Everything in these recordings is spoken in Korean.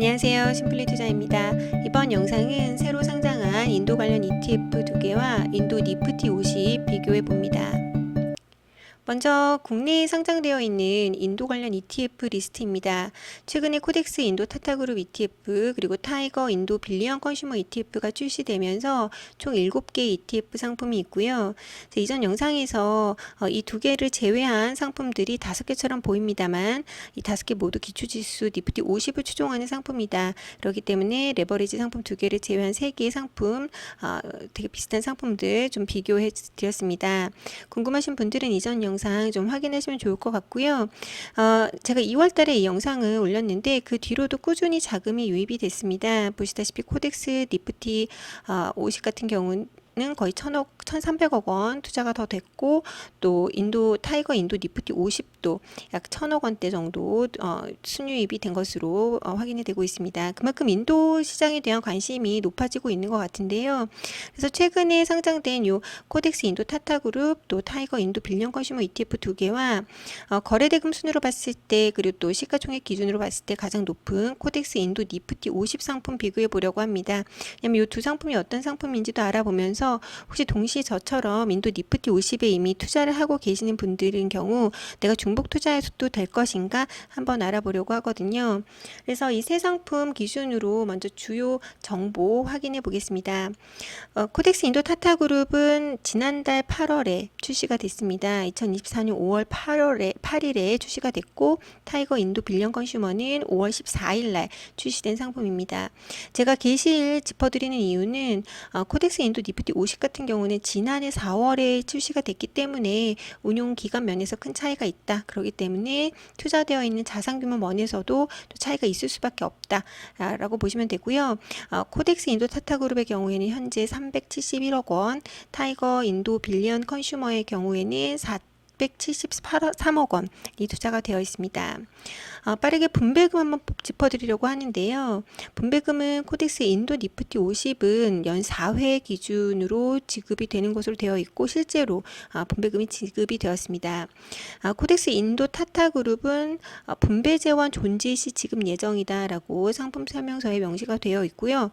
안녕하세요. 심플리 투자입니다. 이번 영상은 새로 상장한 인도 관련 ETF 2개와 인도 니프티 50 비교해 봅니다. 먼저 국내에 상장되어 있는 인도 관련 ETF 리스트입니다. 최근에 코덱스 인도 타타그룹 ETF 그리고 타이거 인도 빌리언 컨슈머 ETF가 출시되면서 총 7개 ETF 상품이 있고요. 이전 영상에서 이 2개를 제외한 상품들이 5개처럼 보입니다만 이 5개 모두 기초지수 니프티 50을 추종하는 상품이다. 그렇기 때문에 레버리지 상품 2개를 제외한 3개의 상품 되게 비슷한 상품들 좀 비교해 드렸습니다. 궁금하신 분들은 이전 영상 좀 확인하시면 좋을 것 같고요. 제가 2월 달에 이 영상을 올렸는데 그 뒤로도 꾸준히 자금이 유입이 됐습니다. 보시다시피 코덱스 니프티 50 같은 경우는 거의 1,300억 원 투자가 더 됐고, 또 타이거 인도 니프티 50도 약 1,000억 원대 정도 순유입이 된 것으로 확인이 되고 있습니다. 그만큼 인도 시장에 대한 관심이 높아지고 있는 것 같은데요. 그래서 최근에 상장된 요 코덱스 인도 타타그룹 또 타이거 인도 빌리언 컨슈머 ETF 2개와 거래대금 순으로 봤을 때 그리고 또 시가총액 기준으로 봤을 때 가장 높은 코덱스 인도 니프티 50 상품 비교해 보려고 합니다. 왜냐면 이 두 상품이 어떤 상품인지도 알아보면서 혹시 동시에 저처럼 인도 니프티 50에 이미 투자를 하고 계시는 분들인 경우 내가 중복 투자해도 될 것인가 한번 알아보려고 하거든요. 그래서 이 세 상품 기준으로 먼저 주요 정보 확인해 보겠습니다. 코덱스 인도 타타그룹은 지난달 8월에 출시가 됐습니다. 2024년 5월 8일에 출시가 됐고, 타이거 인도 빌리언 컨슈머는 5월 14일 날 출시된 상품입니다. 제가 게시일 짚어드리는 이유는 코덱스 인도 니프티 50 같은 경우는 지난해 4월에 출시가 됐기 때문에 운용 기간 면에서 큰 차이가 있다. 그렇기 때문에 투자되어 있는 자산 규모 면에서도 또 차이가 있을 수밖에 없다 라고 보시면 되고요. 코덱스 인도 타타그룹의 경우에는 현재 371억 원, 타이거 인도 빌리언 컨슈머의 경우에는 473억 원이 투자가 되어 있습니다. 빠르게 분배금 한번 짚어드리려고 하는데요. 분배금은 코덱스 인도 니프티 50은 연 4회 기준으로 지급이 되는 것으로 되어 있고, 실제로 분배금이 지급이 되었습니다. 코덱스 인도 타타그룹은 분배재원 존재 시 지급 예정이다라고 상품 설명서에 명시가 되어 있고요.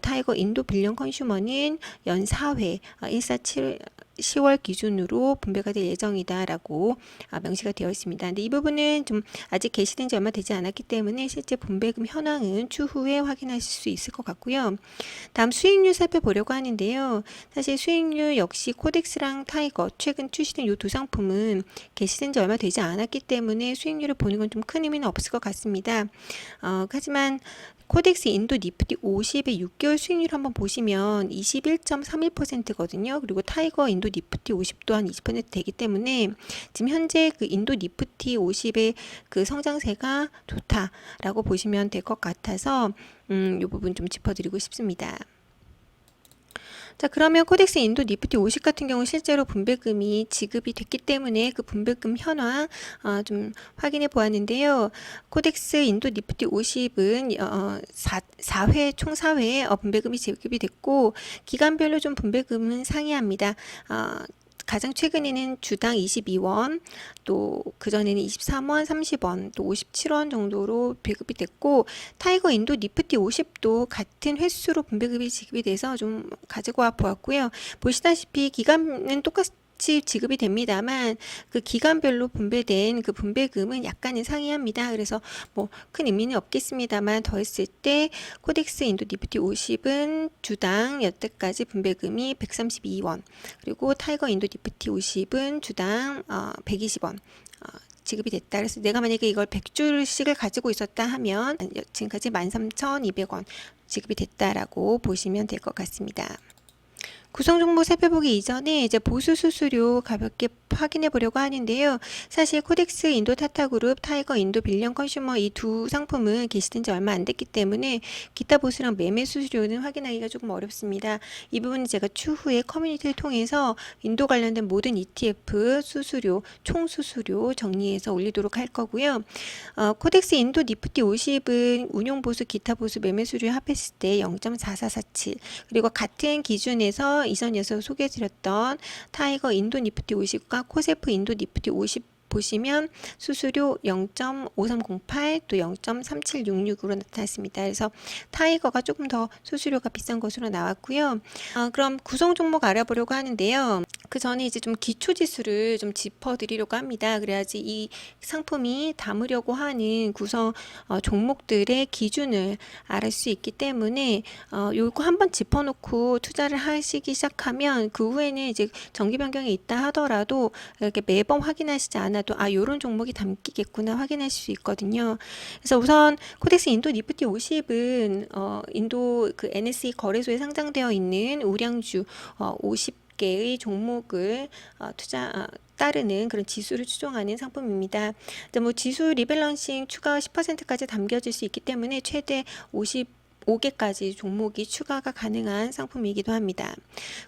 타이거 인도 빌리언 컨슈머는 연 4회 147 10월 기준으로 분배가 될 예정이다라고 명시가 되어 있습니다. 근데 이 부분은 좀 아직 게시된 지 얼마 되지 않았기 때문에 실제 분배금 현황은 추후에 확인하실 수 있을 것 같고요. 다음 수익률 살펴보려고 하는데요. 사실 수익률 역시 코덱스랑 타이거 최근 출시된 이 두 상품은 게시된 지 얼마 되지 않았기 때문에 수익률을 보는 건 좀 큰 의미는 없을 것 같습니다. 하지만 코덱스 인도 니프티 50의 6개월 수익률 한번 보시면 21.31%거든요. 그리고 타이거 인도 니프티 50도 한 20% 되기 때문에 지금 현재 그 인도 니프티 50의 그 성장세가 좋다라고 보시면 될 것 같아서 이 부분 좀 짚어드리고 싶습니다. 자, 그러면 코덱스 인도 니프티 50 같은 경우 실제로 분배금이 지급이 됐기 때문에 그 분배금 현황 좀 확인해 보았는데요. 코덱스 인도 니프티 50은 4회 총 4회 분배금이 지급이 됐고, 기간별로 좀 분배금은 상이합니다. 가장 최근에는 주당 22원, 또 그전에는 23원, 30원, 또 57원 정도로 배급이 됐고, 타이거 인도 니프티 50도 같은 횟수로 분배금이 지급이 돼서 좀 가지고 와 보았고요. 보시다시피 기간은 똑같이 지급이 됩니다만 그 기간별로 분배된 그 분배금은 약간은 상이합니다. 그래서 뭐 큰 의미는 없겠습니다만 더했을 때 코덱스 인도 니프티 50은 주당 여태까지 분배금이 132원, 그리고 타이거 인도 니프티 50은 주당 120원 지급이 됐다. 그래서 내가 만약에 이걸 100주씩을 가지고 있었다 하면 지금까지 13,200원 지급이 됐다라고 보시면 될 것 같습니다. 구성 정보 살펴보기 이전에 이제 보수 수수료 가볍게 확인해 보려고 하는데요. 사실 코덱스 인도 타타그룹, 타이거 인도 빌리언 컨슈머 이 두 상품은 게시된 지 얼마 안 됐기 때문에 기타 보수랑 매매 수수료는 확인하기가 조금 어렵습니다. 이 부분은 제가 추후에 커뮤니티를 통해서 인도 관련된 모든 ETF 수수료, 총 수수료 정리해서 올리도록 할 거고요. 코덱스 인도 니프티 50은 운용 보수, 기타 보수, 매매 수수료 합했을 때 0.4447, 그리고 같은 기준에서 이전에서 소개해드렸던 타이거 인도 니프티 50과 코세프 인도 니프티 50 보시면 수수료 0.5308 또 0.3766으로 나타났습니다. 그래서 타이거가 조금 더 수수료가 비싼 것으로 나왔고요. 그럼 구성 종목 알아보려고 하는데요. 그 전에 이제 좀 기초 지수를 좀 짚어드리려고 합니다. 그래야지 이 상품이 담으려고 하는 구성 종목들의 기준을 알 수 있기 때문에 요거 한번 짚어놓고 투자를 하시기 시작하면 그 후에는 이제 정기 변경이 있다 하더라도 이렇게 매번 확인하시지 않아도 요런 종목이 담기겠구나 확인하실 수 있거든요. 그래서 우선 코덱스 인도 니프티 50은 인도 그 NSE 거래소에 상장되어 있는 우량주 50개의 종목을 따르는 그런 지수를 추종하는 상품입니다. 뭐 지수 리밸런싱 추가 10%까지 담겨질 수 있기 때문에 최대 55개까지 종목이 추가가 가능한 상품이기도 합니다.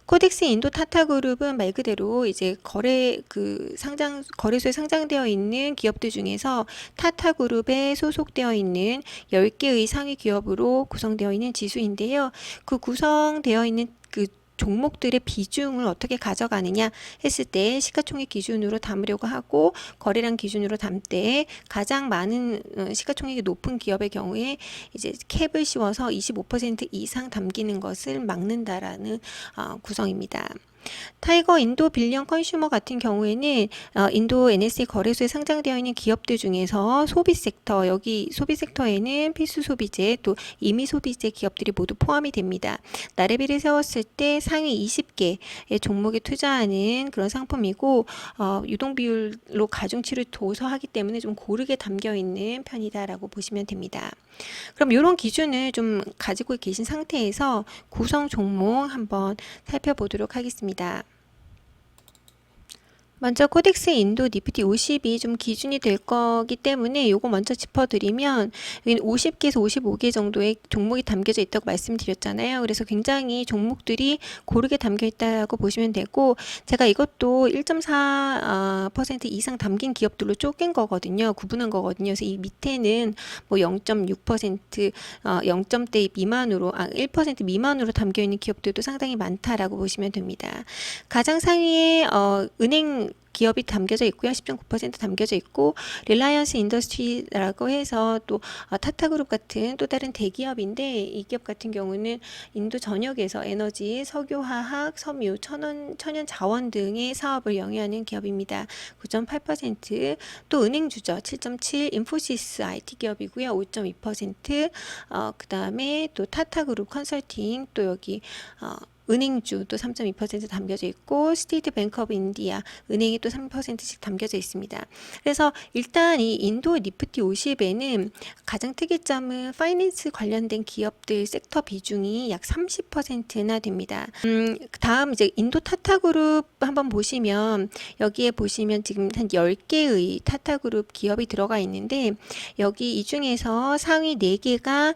코덱스 인도 타타그룹은 말 그대로 이제 거래소에 상장되어 있는 기업들 중에서 타타그룹에 소속되어 있는 10개의 상위 기업으로 구성되어 있는 지수인데요. 그 구성되어 있는 그 종목들의 비중을 어떻게 가져가느냐 했을 때 시가총액 기준으로 담으려고 하고 거래량 기준으로 담을 때 가장 많은 시가총액이 높은 기업의 경우에 이제 캡을 씌워서 25% 이상 담기는 것을 막는다라는 구성입니다. 타이거 인도 빌리언 컨슈머 같은 경우에는 인도 NSE 거래소에 상장되어 있는 기업들 중에서 소비 섹터, 여기 소비 섹터에는 필수 소비재 또 임의 소비재 기업들이 모두 포함이 됩니다. 나래비를 세웠을 때 상위 20개의 종목에 투자하는 그런 상품이고 유동 비율로 가중치를 둬서 하기 때문에 좀 고르게 담겨 있는 편이다라고 보시면 됩니다. 그럼 이런 기준을 좀 가지고 계신 상태에서 구성 종목 한번 살펴보도록 하겠습니다. 먼저 코덱스 인도 니프티 50이 좀 기준이 될 거기 때문에 요거 먼저 짚어드리면 50개에서 55개 정도의 종목이 담겨져 있다고 말씀드렸잖아요. 그래서 굉장히 종목들이 고르게 담겨 있다고 보시면 되고 제가 이것도 1.4% 이상 담긴 기업들로 쪼갠 거거든요. 구분한 거거든요. 그래서 이 밑에는 뭐 0.6% 0점대 미만으로 1% 미만으로 담겨 있는 기업들도 상당히 많다라고 보시면 됩니다. 가장 상위에 은행 기업이 담겨져 있고요. 10.9% 담겨져 있고 릴라이언스 인더스트리라고 해서 또 타타그룹 같은 또 다른 대기업인데 이 기업 같은 경우는 인도 전역에서 에너지, 석유화학, 섬유, 천연 자원 등의 사업을 영위하는 기업입니다. 9.8%, 또 은행주죠. 7.7, 인포시스 IT 기업이고요. 5.2%, 그 다음에 또 타타그룹 컨설팅, 또 여기 은행주 또 3.2% 담겨져 있고 스테이트 뱅크 오브 인디아 은행이 또 3%씩 담겨져 있습니다. 그래서 일단 이 인도 니프티 50에는 가장 특이점은 파이낸스 관련된 기업들 섹터 비중이 약 30%나 됩니다. 다음 이제 인도 타타그룹 한번 보시면 여기에 보시면 지금 한 10개의 타타그룹 기업이 들어가 있는데 여기 이 중에서 상위 4개가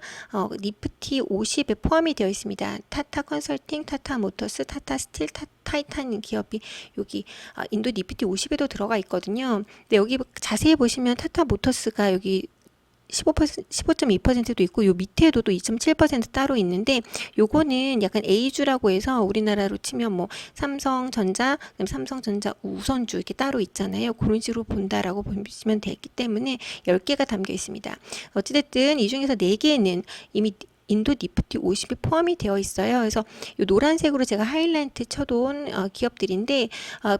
니프티 50에 포함이 되어 있습니다. 타타 컨설팅, 타타 모터스, 타타 스틸, 타이탄 기업이 여기 인도 니프티 50에도 들어가 있거든요. 근데 여기 자세히 보시면 타타 모터스가 여기 15.2%도 있고 요 밑에도 또 2.7% 따로 있는데 요거는 약간 A주라고 해서 우리나라로 치면 뭐 삼성전자, 삼성전자 우선주 이렇게 따로 있잖아요. 그런 식으로 본다라고 보시면 되기 때문에 10개가 담겨 있습니다. 어찌됐든 이 중에서 4개는 이미 인도 니프티 50이 포함이 되어 있어요. 그래서 이 노란색으로 제가 하이라이트 쳐둔 기업들인데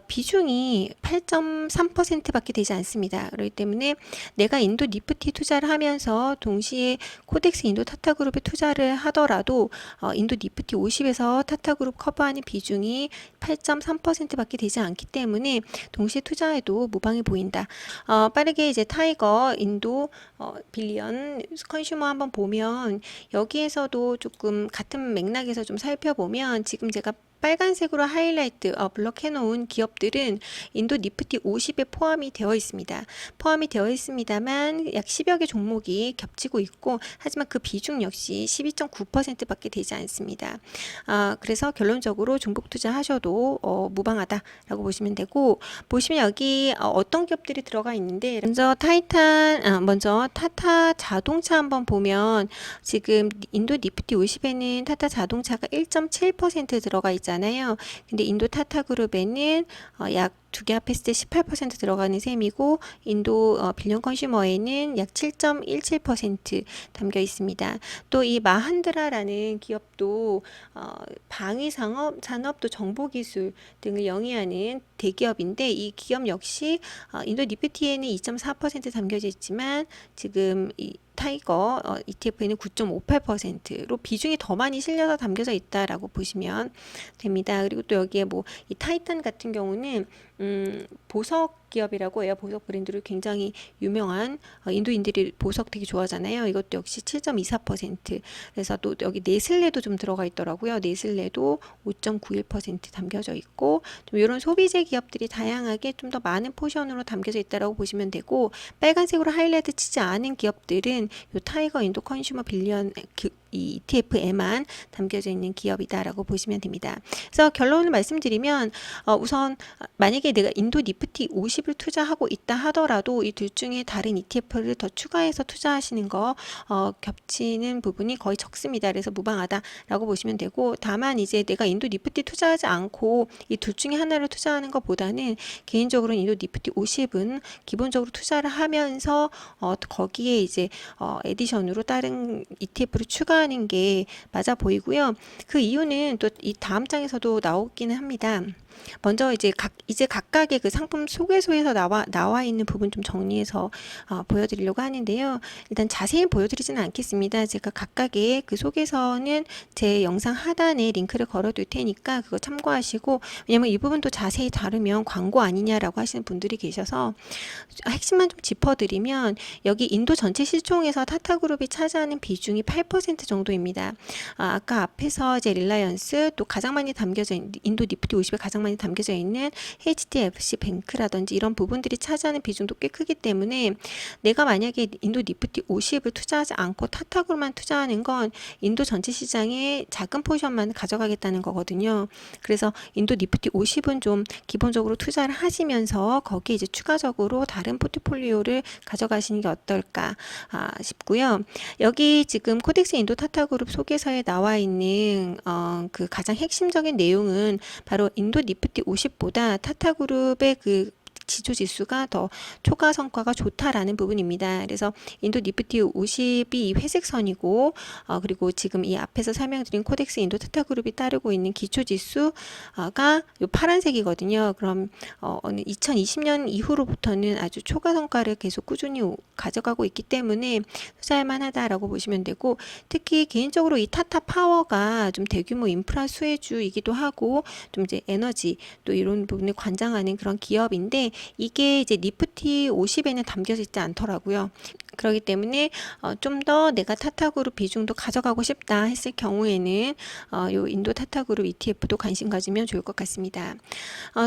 비중이 8.3%밖에 되지 않습니다. 그렇기 때문에 내가 인도 니프티 투자를 하면서 동시에 코덱스 인도 타타그룹에 투자를 하더라도 인도 니프티 50에서 타타그룹 커버하는 비중이 8.3%밖에 되지 않기 때문에 동시에 투자해도 무방해 보인다. 빠르게 이제 타이거 인도 빌리언 컨슈머 한번 보면 여기에서도 조금 같은 맥락에서 좀 살펴보면 지금 제가 빨간색으로 하이라이트 블럭해 놓은 기업들은 인도 니프티 50에 포함이 되어 있습니다. 포함이 되어 있습니다만 약 10여 개 종목이 겹치고 있고 하지만 그 비중 역시 12.9%밖에 되지 않습니다. 그래서 결론적으로 종목 투자하셔도 무방하다라고 보시면 되고 보시면 여기 어떤 기업들이 들어가 있는데 먼저 타타 자동차 한번 보면 지금 인도 니프티 50에는 타타 자동차가 1.7% 들어가 있지 있잖아요. 근데 인도 타타그룹에는 약 두 개 합했을 때 18% 들어가는 셈이고 인도 빌리언 컨슈머에는 약 7.17% 담겨 있습니다. 또 이 마한드라라는 기업도 방위 산업 또 정보기술 등을 영위하는 대기업인데 이 기업 역시 인도 니프티에는 2.4% 담겨져 있지만 지금 이 타이거 ETF에는 9.58%로 비중이 더 많이 실려서 담겨져 있다라고 보시면 됩니다. 그리고 또 여기에 뭐 이 타이탄 같은 경우는 보석 기업이라고 해요. 보석 브랜드로 굉장히 유명한 인도인들이 보석 되게 좋아하잖아요. 이것도 역시 7.24%. 그래서 또 여기 네슬레도 좀 들어가 있더라고요. 네슬레도 5.91% 담겨져 있고 좀 이런 소비재 기업들이 다양하게 좀 더 많은 포션으로 담겨져 있다라고 보시면 되고 빨간색으로 하이라이트 치지 않은 기업들은 요 타이거 인도 컨슈머 빌리언 이 ETF에만 담겨져 있는 기업이다라고 보시면 됩니다. 그래서 결론을 말씀드리면 우선 만약에 내가 인도 니프티 50을 투자하고 있다 하더라도 이 둘 중에 다른 ETF를 더 추가해서 투자하시는 거 겹치는 부분이 거의 적습니다. 그래서 무방하다라고 보시면 되고 다만 이제 내가 인도 니프티 투자하지 않고 이 둘 중에 하나를 투자하는 것보다는 개인적으로는 인도 니프티 50은 기본적으로 투자를 하면서 거기에 이제 에디션으로 다른 ETF를 추가하는 게 맞아 보이고요. 그 이유는 또 이 다음 장에서도 나오기는 합니다. 먼저 이제 각각의 그 상품 소개서에서 나와 있는 부분 좀 정리해서 보여드리려고 하는데요. 일단 자세히 보여드리지는 않겠습니다. 제가 각각의 그 소개서는 제 영상 하단에 링크를 걸어둘 테니까 그거 참고하시고 왜냐면 이 부분도 자세히 다루면 광고 아니냐라고 하시는 분들이 계셔서 핵심만 좀 짚어드리면 여기 인도 전체 시총에서 타타그룹이 차지하는 비중이 8% 정도입니다. 아까 앞에서 이제 릴라이언스 또 가장 많이 담겨져 있는 인도 니프티 50에 가장 많이 담겨져 있는 HDFC 뱅크라든지 이런 부분들이 차지하는 비중도 꽤 크기 때문에 내가 만약에 인도 니프티 50을 투자하지 않고 타타그룹만 투자하는 건 인도 전체 시장의 작은 포션만 가져가겠다는 거거든요. 그래서 인도 니프티 50은 좀 기본적으로 투자를 하시면서 거기에 이제 추가적으로 다른 포트폴리오를 가져가시는 게 어떨까 싶고요. 여기 지금 코덱스 인도 타타그룹 소개서에 나와 있는 그 가장 핵심적인 내용은 바로 인도 니프티 50보다 타타그룹의 그 지수가 더 초과 성과가 좋다라는 부분입니다. 그래서 인도 니프티 50이 회색선이고 그리고 지금 이 앞에서 설명드린 코덱스 인도 타타그룹이 따르고 있는 기초지수가 요 파란색이거든요. 그럼 2020년 이후로부터는 아주 초과 성과를 계속 꾸준히 가져가고 있기 때문에 투자할 만하다라고 보시면 되고 특히 개인적으로 이 타타 파워가 좀 대규모 인프라 수혜주이기도 하고 좀 이제 에너지 또 이런 부분을 관장하는 그런 기업인데 이게 이제 니프티 50에는 담겨져 있지 않더라고요. 그렇기 때문에 좀 더 내가 타타그룹 비중도 가져가고 싶다 했을 경우에는 요 인도 타타그룹 ETF도 관심 가지면 좋을 것 같습니다.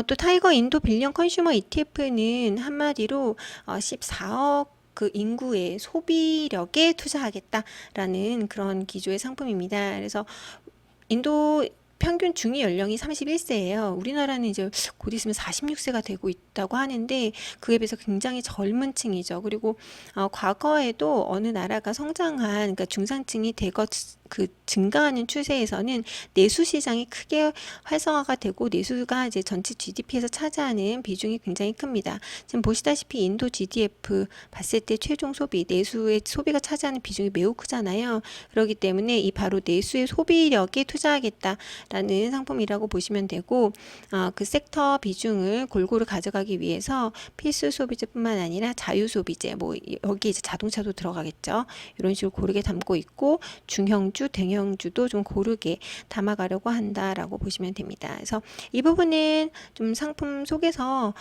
또 타이거 인도 빌리언 컨슈머 ETF는 한마디로 14억 그 인구의 소비력에 투자하겠다라는 그런 기조의 상품입니다. 그래서 인도 평균 중위 연령이 31세예요. 우리나라는 이제 곧 있으면 46세가 되고 있다고 하는데 그에 비해서 굉장히 젊은 층이죠. 그리고 과거에도 어느 나라가 성장한 그러니까 중산층이 대거 그 증가하는 추세에서는 내수 시장이 크게 활성화가 되고 내수가 이제 전체 GDP에서 차지하는 비중이 굉장히 큽니다. 지금 보시다시피 인도 GDF 봤을 때 최종 소비, 내수의 소비가 차지하는 비중이 매우 크잖아요. 그렇기 때문에 이 바로 내수의 소비력에 투자하겠다라는 상품이라고 보시면 되고 그 섹터 비중을 골고루 가져가기 위해서 필수 소비재뿐만 아니라 자유 소비재, 뭐 여기 이제 자동차도 들어가겠죠. 이런 식으로 고르게 담고 있고 중형주 대형주도 좀 고르게 담아가려고 한다라고 보시면 됩니다. 그래서 이 부분은 좀 상품 속에서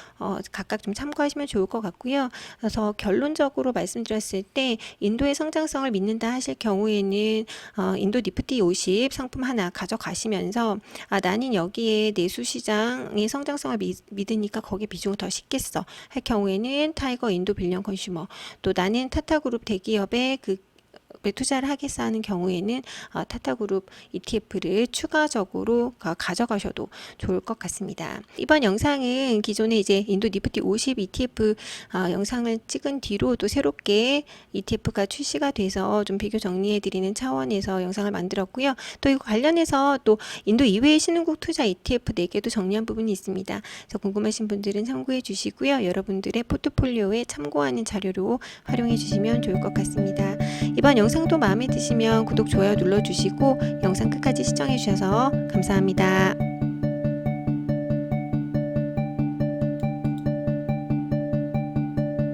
각각 좀 참고하시면 좋을 것 같고요. 그래서 결론적으로 말씀드렸을 때 인도의 성장성을 믿는다 하실 경우에는 인도 니프티 50 상품 하나 가져가시면서 나는 여기에 내수 시장의 성장성을 믿으니까 거기에 비중을 더 싣겠어 할 경우에는 타이거 인도 빌리언 컨슈머 또 나는 타타그룹 대기업의 그 기업에 투자를 하겠어 하는 경우에는 타타그룹 ETF를 추가적으로 가져가셔도 좋을 것 같습니다. 이번 영상은 기존에 이제 인도 니프티 50 ETF 영상을 찍은 뒤로 또 새롭게 ETF가 출시가 돼서 좀 비교 정리해 드리는 차원에서 영상을 만들었고요. 또 이거 관련해서 또 인도 이외의 신흥국 투자 ETF 4개도 정리한 부분이 있습니다. 그래서 궁금하신 분들은 참고해 주시고요. 여러분들의 포트폴리오에 참고하는 자료로 활용해 주시면 좋을 것 같습니다. 이번 영상도 마음에 드시면 구독, 좋아요 눌러주시고 영상 끝까지 시청해 주셔서 감사합니다.